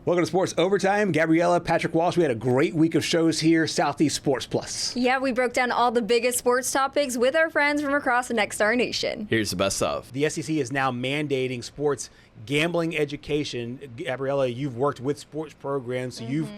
Welcome to Sports Overtime. Gabriella, Patrick Walsh, we had a great week of shows here, Southeast Sports Plus. Yeah, we broke down all the biggest sports topics with our friends from across the Nexstar Nation. Here's the best of. The SEC is now mandating sports gambling education. Gabriella, you've worked with sports programs, so you've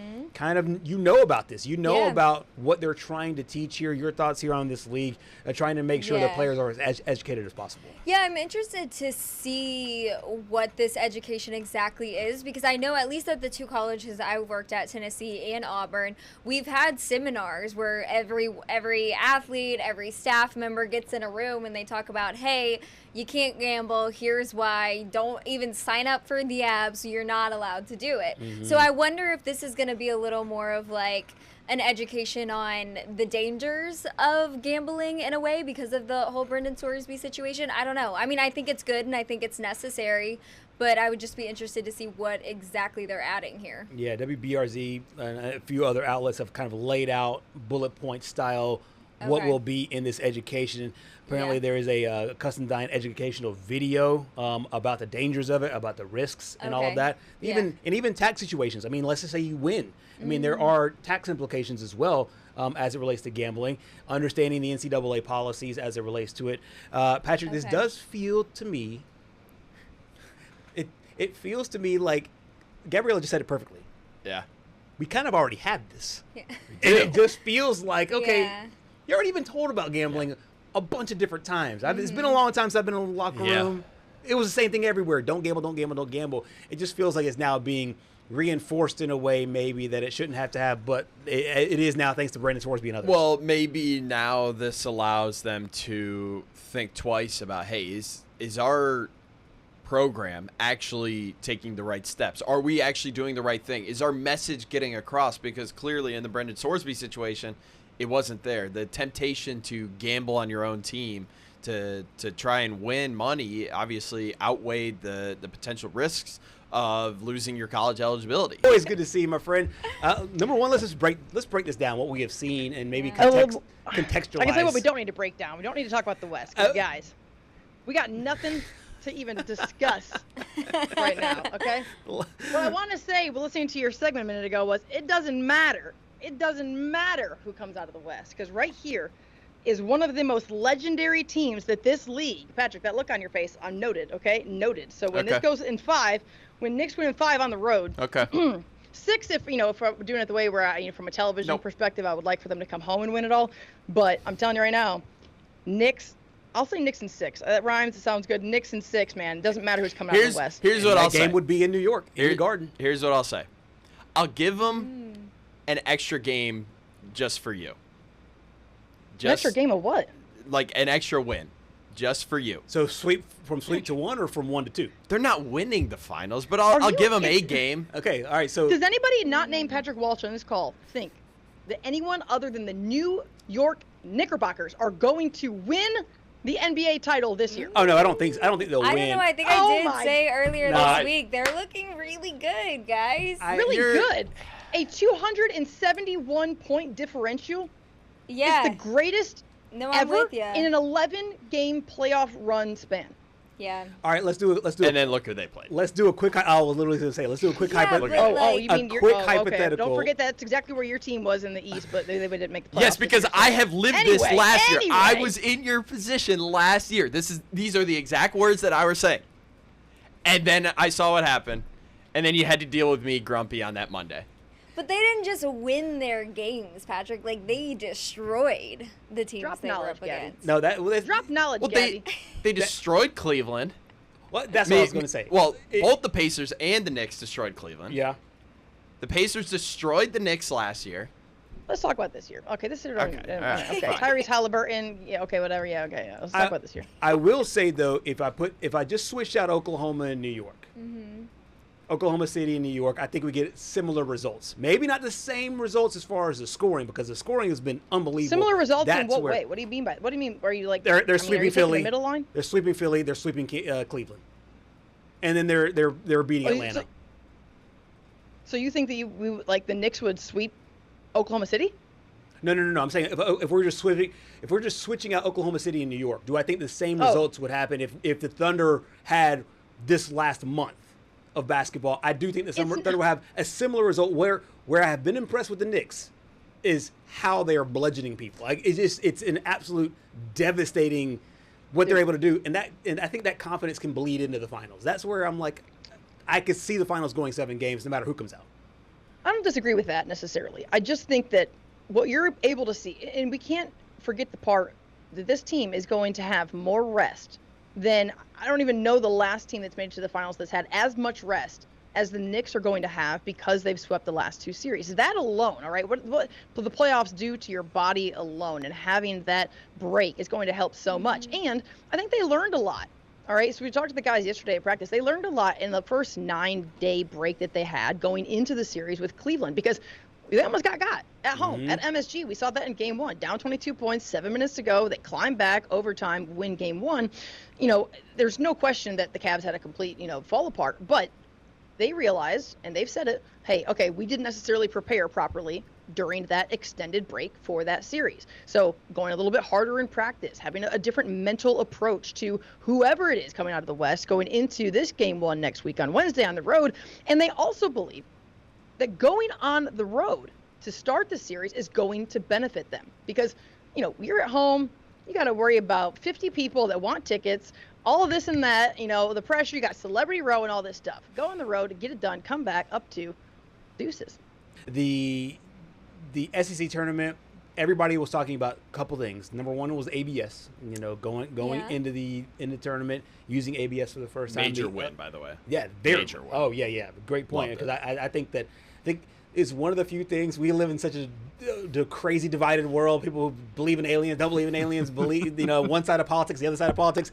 you know about this. You know about what they're trying to teach here. Your thoughts here on this league, trying to make sure the players are as educated as possible. Yeah, I'm interested to see what this education exactly is, because I know at least at the two colleges I worked at, Tennessee and Auburn, we've had seminars where every athlete, every staff member gets in a room and they talk about, hey, you can't gamble, here's why, don't even sign up for the app, so you're not allowed to do it. So I wonder if this is going to be a little more of like an education on the dangers of gambling in a way because of the whole Brendan Sorsby situation. I don't know. I mean, I think it's good and I think it's necessary, but I would just be interested to see what exactly they're adding here. Yeah, WBRZ and a few other outlets have kind of laid out bullet point style what will be in this education. Apparently there is a custom-designed educational video about the dangers of it, about the risks and all of that. Even tax situations. I mean, let's just say you win. I mean, there are tax implications as well as it relates to gambling, understanding the NCAA policies as it relates to it. Patrick, this does feel to me, it feels to me like, Gabriella just said it perfectly. Yeah. We kind of already had this. Yeah. And it just feels like, okay, you already been told about gambling a bunch of different times. It's been a long time since I've been in the locker room. It was the same thing everywhere. Don't gamble, don't gamble, don't gamble. It just feels like it's now being reinforced in a way maybe that it shouldn't have to have, but it is now thanks to Brendan Sorsby and others. Well, maybe now this allows them to think twice about, hey, is our program actually taking the right steps? Are we actually doing the right thing? Is our message getting across? Because clearly in the Brendan Sorsby situation, it wasn't there. The temptation to gamble on your own team to try and win money obviously outweighed the potential risks of losing your college eligibility. Always good to see you, my friend. Number one, let's break this down, what we have seen, and maybe contextualize. I can say what we don't need to break down. We don't need to talk about the West, 'cause guys, we got nothing to even discuss right now, okay? What I want to say, listening to your segment a minute ago, was it doesn't matter. It doesn't matter who comes out of the West, because right here is one of the most legendary teams that this league, Patrick, that look on your face, I'm noted, okay? Noted. So when this goes in 5, when Knicks win in 5 on the road, 6 if we're doing it the way we're from a television perspective, I would like for them to come home and win it all. But I'm telling you right now, Knicks, I'll say Knicks in 6. That rhymes. It sounds good. Knicks in 6, man. It doesn't matter who's coming out of the West. Here's what I'll say. That game would be in New York, in the Garden. Here's what I'll say. I'll give them an extra game just for you. An extra game of what? Like an extra win, just for you. So sweep to 1 or from 1 to 2? They're not winning the finals, but I'll give them a game. Okay, all right. So does anybody not name Patrick Walsh on this call think that anyone other than the New York Knickerbockers are going to win the NBA title this year? Oh no, I don't think they'll win. I don't know. I think I did say earlier this week they're looking really good, guys. Really good. A 271-point differential. Yeah. It's the greatest ever in an 11-game playoff run span. Yeah. All right, let's do it. And then look who they played. Let's do a quick. I was literally going to say, let's do a quick hypothetical. You mean hypothetical? Don't forget that's exactly where your team was in the East, but they didn't make the playoffs. Yes, because I have lived this last year. I was in your position last year. These are the exact words that I was saying, and then I saw what happened, and then you had to deal with me grumpy on that Monday. But they didn't just win their games, Patrick. Like, they destroyed the teams they were up against. No, drop knowledge, Gabby. They destroyed Cleveland. What? That's what I was going to say. Well, both the Pacers and the Knicks destroyed Cleveland. Yeah. The Pacers destroyed the Knicks last year. Let's talk about this year. Okay, this is okay. Tyrese Halliburton. Yeah. Okay. Whatever. Yeah. Okay. Yeah. Let's talk about this year. I will say though, if I just switched out Oklahoma and New York, Oklahoma City and New York, I think we get similar results. Maybe not the same results as far as the scoring, because the scoring has been unbeatable. Similar results in what way? What do you mean by? What do you mean? Are you like they're sweeping Philly? The middle line? They're sweeping Philly. They're sweeping Cleveland, and then they're beating Atlanta. So you think that the Knicks would sweep Oklahoma City? No. I'm saying if we're just switching out Oklahoma City and New York, do I think the same results would happen if the Thunder had this last month? of basketball, I do think the Thunder will have a similar result. Where I have been impressed with the Knicks is how they are bludgeoning people. Like it's an absolute devastating what they're able to do, and I think that confidence can bleed into the finals. That's where I'm like, I could see the finals going 7 games no matter who comes out. I don't disagree with that necessarily. I just think that what you're able to see, and we can't forget the part that this team is going to have more rest than, I don't even know the last team that's made it to the finals that's had as much rest as the Knicks are going to have because they've swept the last 2 series. That alone, all right, what the playoffs do to your body alone, and having that break is going to help so much. And I think they learned a lot. All right, so we talked to the guys yesterday at practice. They learned a lot in the first 9-day break that they had going into the series with Cleveland, because they almost got at home at MSG. We saw that in game 1, down 22 points, 7 minutes to go. They climbed back, overtime, win game 1. You know, there's no question that the Cavs had a complete, fall apart, but they realized, and they've said it, hey, okay, we didn't necessarily prepare properly during that extended break for that series. So going a little bit harder in practice, having a different mental approach to whoever it is coming out of the West going into this game 1 next week on Wednesday on the road. And they also believe that going on the road to start the series is going to benefit them, because, you're at home, you got to worry about 50 people that want tickets, all of this and that, the pressure, you got Celebrity Row and all this stuff. Go on the road, get it done, come back up to deuces. The SEC tournament, everybody was talking about a couple things. Number one was ABS, going into the tournament using ABS for the first time. Major win, by the way. Yeah, major win. Oh yeah, great point. Because I think it's one of the few things. We live in such a crazy divided world. People who believe in aliens, don't believe in aliens, believe one side of politics, the other side of politics.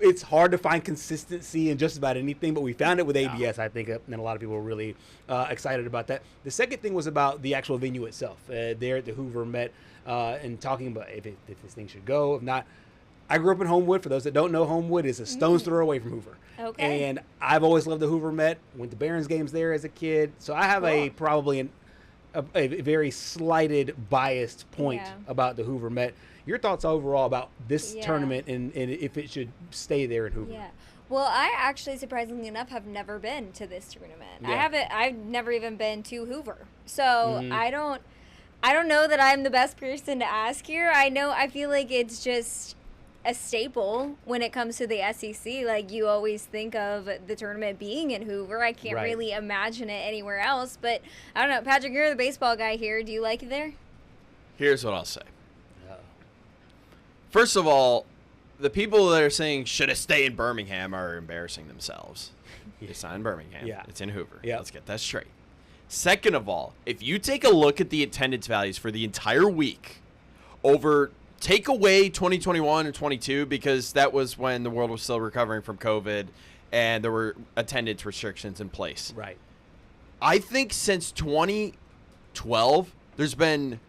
It's hard to find consistency in just about anything, but we found it with ABS, I think, and a lot of people were really excited about that. The second thing was about the actual venue itself. There at the Hoover Met, and talking about if this thing should go, if not. I grew up in Homewood. For those that don't know, Homewood is a stone's throw away from Hoover. Okay. And I've always loved the Hoover Met. Went to Barons games there as a kid. So I have probably a very slighted, biased point about the Hoover Met. Your thoughts overall about this tournament and if it should stay there in Hoover? Yeah. Well, I actually, surprisingly enough, have never been to this tournament. Yeah. I've never even been to Hoover. So I don't know that I'm the best person to ask here. I feel like it's just a staple when it comes to the SEC. Like, you always think of the tournament being in Hoover. I can't really imagine it anywhere else. But I don't know. Patrick, you're the baseball guy here. Do you like it there? Here's what I'll say. First of all, the people that are saying should it stay in Birmingham are embarrassing themselves. It's not in Birmingham. Yeah. It's in Hoover. Yeah. Let's get that straight. Second of all, if you take a look at the attendance values for the entire week take away 2021 and 22, because that was when the world was still recovering from COVID and there were attendance restrictions in place. Right. I think since 2012, there's been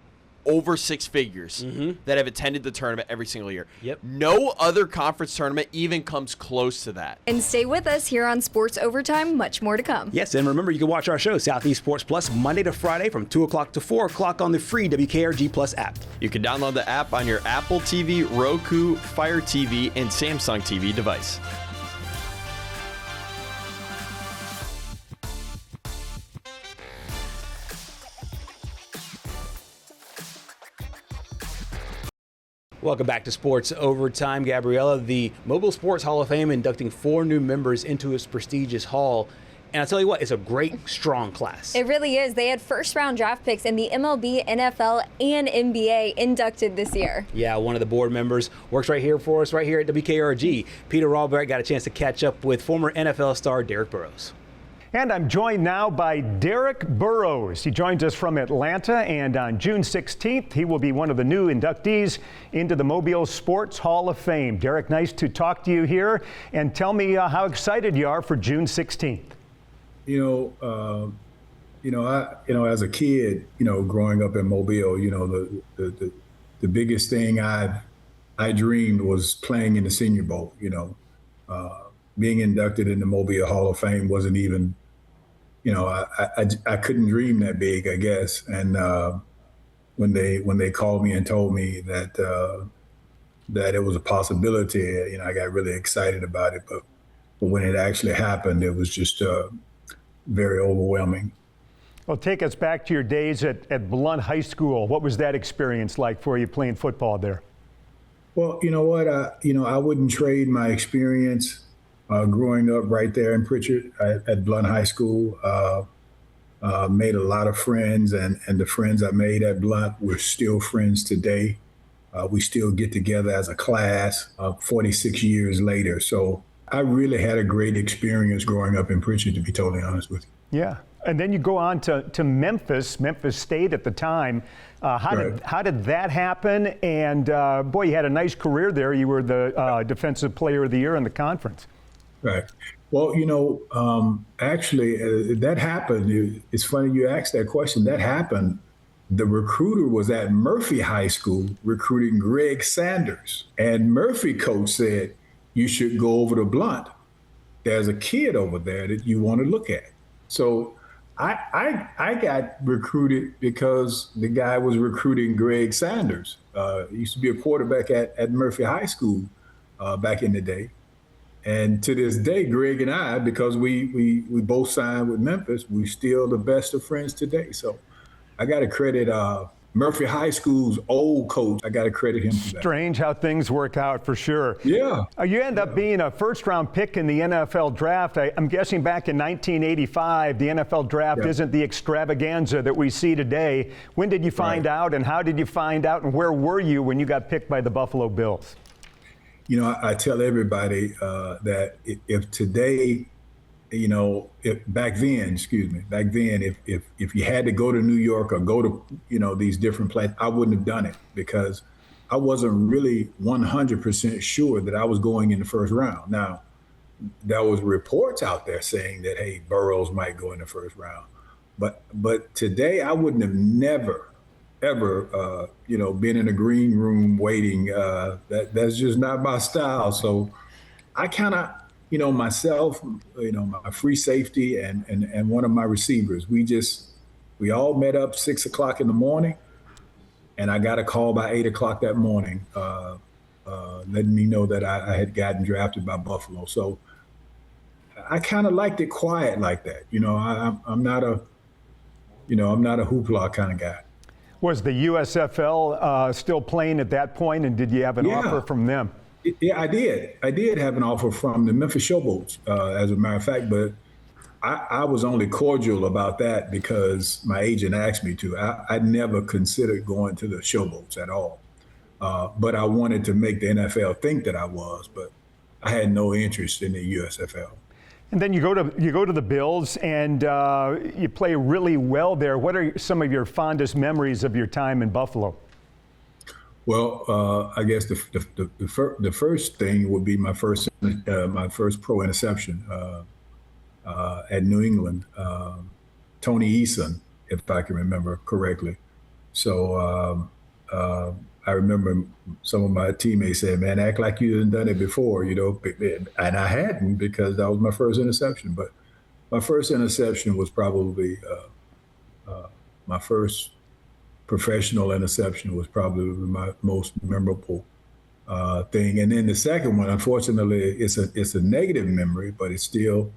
over 6 figures that have attended the tournament every single year. Yep. No other conference tournament even comes close to that. And stay with us here on Sports Overtime. Much more to come. Yes, and remember, you can watch our show, Southeast Sports Plus, Monday to Friday from 2 o'clock to 4 o'clock on the free WKRG Plus app. You can download the app on your Apple TV, Roku, Fire TV, and Samsung TV device. Welcome back to Sports Overtime. Gabriella, the Mobile Sports Hall of Fame inducting 4 new members into its prestigious hall. And I'll tell you what, it's a great, strong class. It really is. They had first-round draft picks in the MLB, NFL, and NBA inducted this year. Yeah, one of the board members works right here for us, right here at WKRG. Peter Rawbert got a chance to catch up with former NFL star Derek Burrows. And I'm joined now by Derek Burrows. He joins us from Atlanta, and on June 16th, he will be one of the new inductees into the Mobile Sports Hall of Fame. Derek, nice to talk to you here, and tell me how excited you are for June 16th. As a kid, growing up in Mobile, the biggest thing I dreamed was playing in the Senior Bowl. Being inducted in the Mobile Hall of Fame wasn't even. I couldn't dream that big, I guess. And when they called me and told me that it was a possibility, I got really excited about it. But when it actually happened, it was just very overwhelming. Well, take us back to your days at Blount High School. What was that experience like for you playing football there? Well, you know what? I wouldn't trade my experience growing up right there in Pritchard at Blount High School. Made a lot of friends, and the friends I made at Blount, we're still friends today. We still get together as a class 46 years later. So I really had a great experience growing up in Pritchard, to be totally honest with you. Yeah. And then you go on to Memphis State at the time. How did that happen? And boy, you had a nice career there. You were the Defensive Player of the Year in the conference. Right. Well, actually, that happened. It's funny you asked that question. That happened. The recruiter was at Murphy High School recruiting Greg Sanders. And Murphy coach said, you should go over to Blount. There's a kid over there that you want to look at. So I got recruited because the guy was recruiting Greg Sanders. He used to be a quarterback at Murphy High School back in the day. And to this day, Greg and I, because we both signed with Memphis, we're still the best of friends today. So I got to credit Murphy High School's old coach. I got to credit him for that. Strange how things work out, for sure. Yeah. You end up being a first-round pick in the NFL draft. I'm guessing back in 1985, the NFL draft isn't the extravaganza that we see today. When did you find out, and how did you find out, and where were you when you got picked by the Buffalo Bills? I tell everybody that if today, back then, if you had to go to New York or go to, these different places, I wouldn't have done it because I wasn't really 100% sure that I was going in the first round. Now, there was reports out there saying that, hey, Burrows might go in the first round. But today I wouldn't have never, ever, been in a green room waiting. That's just not my style. So I kind of, myself, my free safety and one of my receivers, we all met up 6 o'clock in the morning, and I got a call by 8 o'clock that morning, letting me know that I had gotten drafted by Buffalo. So I kind of liked it quiet like that. I'm not a hoopla kind of guy. Was the USFL still playing at that point, and did you have an offer from them? Yeah, I did. I did have an offer from the Memphis Showboats, as a matter of fact, but I was only cordial about that because my agent asked me to. I never considered going to the Showboats at all, but I wanted to make the NFL think that I was, but I had no interest in the USFL. And then you go to the Bills, and you play really well there. What are some of your fondest memories of your time in Buffalo? Well, I guess the first thing would be my first pro interception at New England. Tony Eason, if I can remember correctly. So I remember some of my teammates saying, "Man, act like you hadn't done it before," and I hadn't because that was my first interception. But my first interception was probably my first professional interception was probably my most memorable thing. And then the second one, unfortunately, it's a negative memory, but it's still,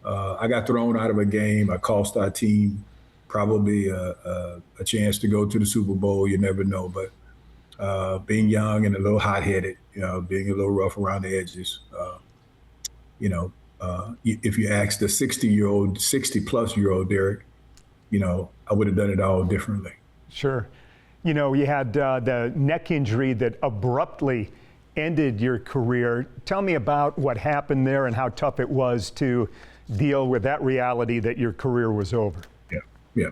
I got thrown out of a game. I cost our team probably a chance to go to the Super Bowl. You never know. But being young and a little hot-headed, being a little rough around the edges, if you ask the 60-plus-year-old Derek, I would have done it all differently. Sure. You had the neck injury that abruptly ended your career. Tell me about what happened there and how tough it was to deal with that reality that your career was over. Yeah.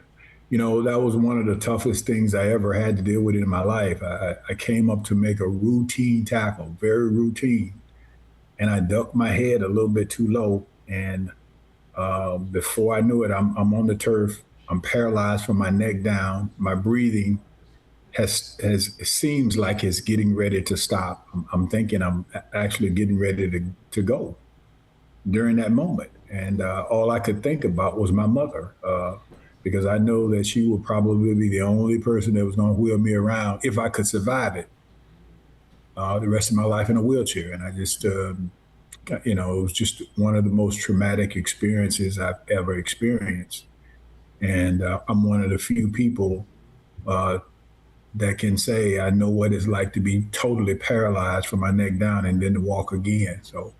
That was one of the toughest things I ever had to deal with in my life. I came up to make a routine tackle, very routine, and I ducked my head a little bit too low. And before I knew it, I'm on the turf. I'm paralyzed from my neck down. My breathing it seems like it's getting ready to stop. I'm thinking I'm actually getting ready to go during that moment. And all I could think about was my mother, because I know that she would probably be the only person that was going to wheel me around if I could survive it the rest of my life in a wheelchair. And I just, it was just one of the most traumatic experiences I've ever experienced. And I'm one of the few people that can say I know what it's like to be totally paralyzed from my neck down and then to walk again. So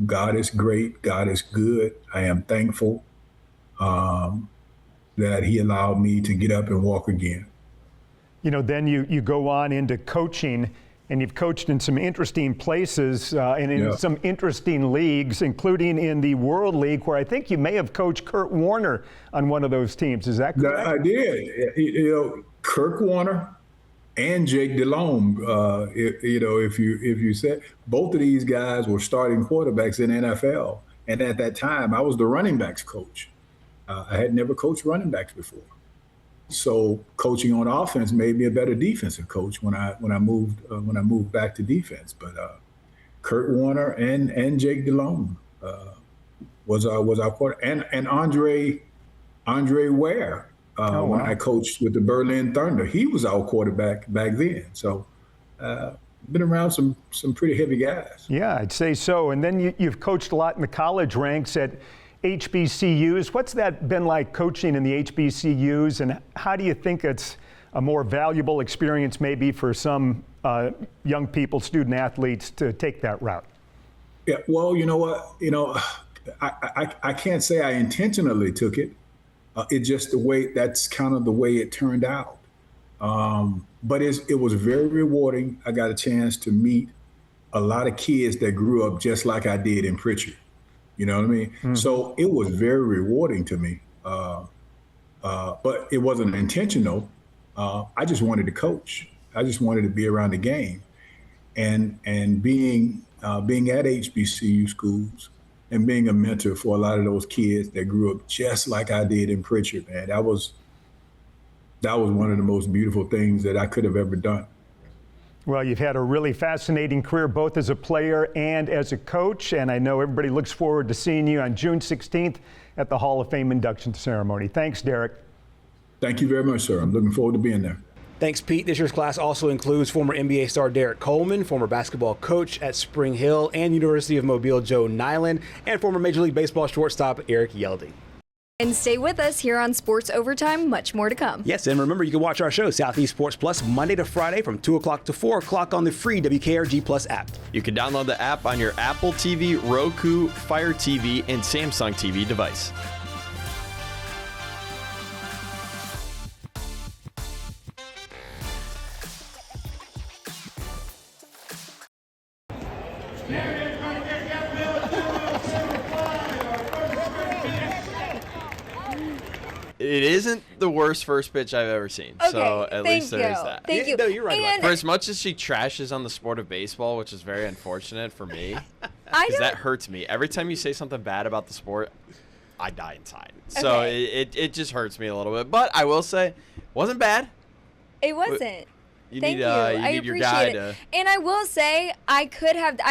God is great. God is good. I am thankful that he allowed me to get up and walk again. Then you go on into coaching, and you've coached in some interesting places and in some interesting leagues, including in the World League, where I think you may have coached Kurt Warner on one of those teams. Is that correct? I did. Kirk Warner and Jake Delhomme. If you said both of these guys were starting quarterbacks in NFL, and at that time I was the running backs coach. I had never coached running backs before. So coaching on offense made me a better defensive coach when I moved back to defense. But Kurt Warner and Jake Delhomme was our quarter, and Andre Ware when I coached with the Berlin Thunder, he was our quarterback back then. So been around some pretty heavy guys. Yeah, I'd say so. And then you've coached a lot in the college ranks at HBCUs. What's that been like, coaching in the HBCUs, and how do you think it's a more valuable experience maybe for some young people, student athletes, to take that route? Yeah, well, you know what? I can't say I intentionally took it. It's just that's kind of the way it turned out. But it was very rewarding. I got a chance to meet a lot of kids that grew up just like I did in Pritchard. You know what I mean? Mm-hmm. So it was very rewarding to me. But it wasn't intentional. I just wanted to coach. I just wanted to be around the game. And being at HBCU schools and being a mentor for a lot of those kids that grew up just like I did in Pritchard, man, that was one of the most beautiful things that I could have ever done. Well, you've had a really fascinating career, both as a player and as a coach, and I know everybody looks forward to seeing you on June 16th at the Hall of Fame induction ceremony. Thanks, Derek. Thank you very much, sir. I'm looking forward to being there. Thanks, Pete. This year's class also includes former NBA star Derek Coleman, former basketball coach at Spring Hill and University of Mobile Joe Nyland, and former Major League Baseball shortstop Eric Yelding. And stay with us here on Sports Overtime. Much more to come. Yes, and remember, you can watch our show, Southeast Sports Plus, Monday to Friday from 2 o'clock to 4 o'clock on the free WKRG Plus app. You can download the app on your Apple TV, Roku, Fire TV, and Samsung TV device. It isn't the worst first pitch I've ever seen. Okay, so at least there is that. Thank you. No, you're right. And for as much as she trashes on the sport of baseball, which is very unfortunate for me, because that hurts me. Every time you say something bad about the sport, I die inside. So it just hurts me a little bit. But I will say, it wasn't bad. It wasn't. Thank you. I need your guy to. And I will say, I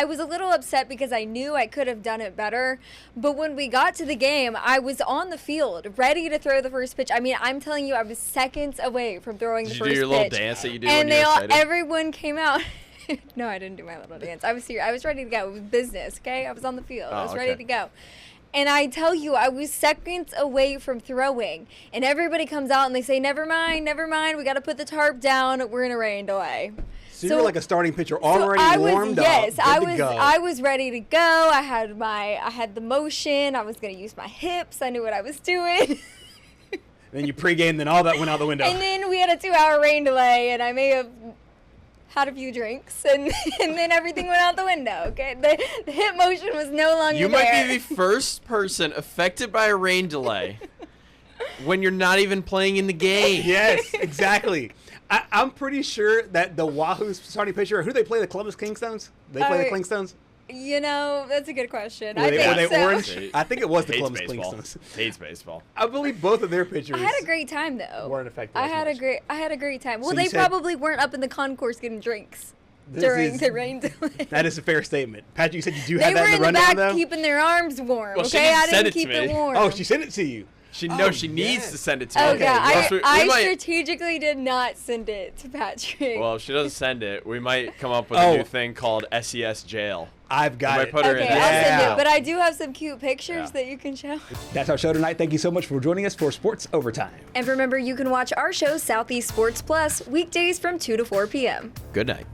was a little upset because I knew I could have done it better. But when we got to the game, I was on the field, ready to throw the first pitch. I mean, I'm telling you, I was seconds away from throwing the first pitch. Did you do your little dance that you do and when you're excited? everyone came out. No, I didn't do my little dance. I was serious. I was ready to go. It was business, okay? I was on the field. I was ready to go. And I tell you, I was seconds away from throwing. And everybody comes out and they say, never mind. We got to put the tarp down. We're in a rain delay. So you're like a starting pitcher already warmed up. Yes, I was ready to go. I had the motion. I was going to use my hips. I knew what I was doing. Then you pregame, then all that went out the window. And then we had a 2-hour rain delay, and I may have had a few drinks, and then everything went out the window, okay? The hip motion was no longer there. You might be the first person affected by a rain delay when you're not even playing in the game. Yes, exactly. I'm pretty sure that the Wahoo's starting pitcher, who do they play, the Columbus Kingstones? They play the Kingstones? You know, that's a good question. Were they orange? I think it was the Columbus Kingstones. Hates baseball. I believe both of their pitchers. I had a great time though. Weren't affected. I had a great time. Well, they probably weren't up in the concourse getting drinks during the rain delay. That is a fair statement. Patrick, you said you do have that in the rundown, though? They were in the back keeping their arms warm, well, okay? I didn't keep them warm. Oh, she sent it to you. She needs to send it to me. Oh, yeah. I strategically did not send it to Patrick. Well, if she doesn't send it, we might come up with a new thing called SES Jail. I've got it. Put her Okay, in I'll there. send it. But I do have some cute pictures that you can show. That's our show tonight. Thank you so much for joining us for Sports Overtime. And remember, you can watch our show, Southeast Sports Plus, weekdays from 2 to 4 p.m. Good night.